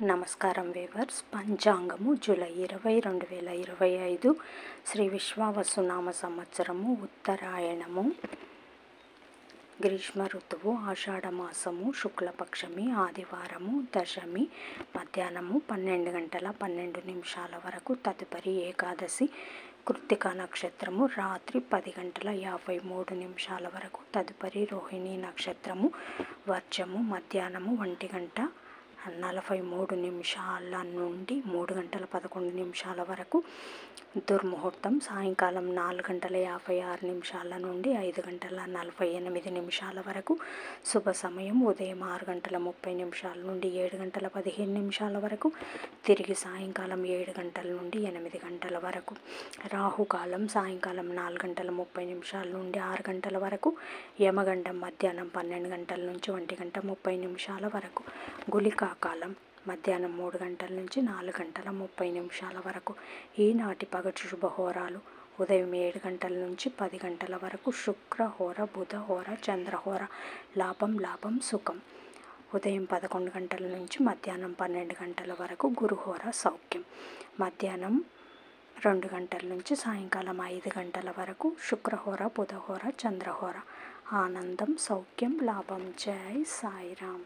నమస్కారం weavers. పంచాంగము July 20, 2025 Shri విశ్వావసునామ సంవత్సరము, ఉత్తరాయణము, గ్రీష్మ ఋతువు, ఆషాఢమాసము, శుక్లపక్షమి, ఆదివారము, దశమి, మధ్యాహ్నము 12 గంటల 12 నిమిషాల వరకు. తదుపరి ఏకాదశి, కృత్తికా నక్షత్రము రాత్రి 10 గంటల 53 నిమిషాల వరకు. తదుపరి రోహిణీ నక్షత్రము వర్జము మధ్యాహ్నము 1 గంట 43 నిమిషాల నుండి 3 గంటల 11 నిమిషాల వరకు. దుర్ముహూర్తం సాయంకాలం 4 గంటల 56 నిమిషాల నుండి 5 గంటల 48 నిమిషాల వరకు. శుభ సమయం ఉదయం 6 గంటల 30 నిమిషాల నుండి 7 గంటల 15 నిమిషాల వరకు. తిరిగి సాయంకాలం 7 గంటల నుండి 8 గంటల వరకు. రాహుకాలం సాయంకాలం 4 గంటల 30 నిమిషాల నుండి 6 గంటల వరకు. యమగండం మధ్యాహ్నం 12 గంటల నుంచి 1 గంట 30 నిమిషాల వరకు. గుళికా కాలం మధ్యాహ్నం 3 గంటల నుంచి 4 గంటల 30 నిమిషాల వరకు. ఈనాటి పగటి శుభహోరాలు ఉదయం 7 గంటల నుంచి 10 గంటల వరకు. శుక్రహోర, బుధహోర, చంద్రహోర. లాభం సుఖం ఉదయం 11 గంటల నుంచి మధ్యాహ్నం 12 గంటల వరకు. గురుహోర సౌఖ్యం మధ్యాహ్నం 2 గంటల నుంచి సాయంకాలం 5 గంటల వరకు. శుక్రహోర, బుధహోర, చంద్రహోర. ఆనందం, సౌఖ్యం, లాభం. జై సాయిరామ్.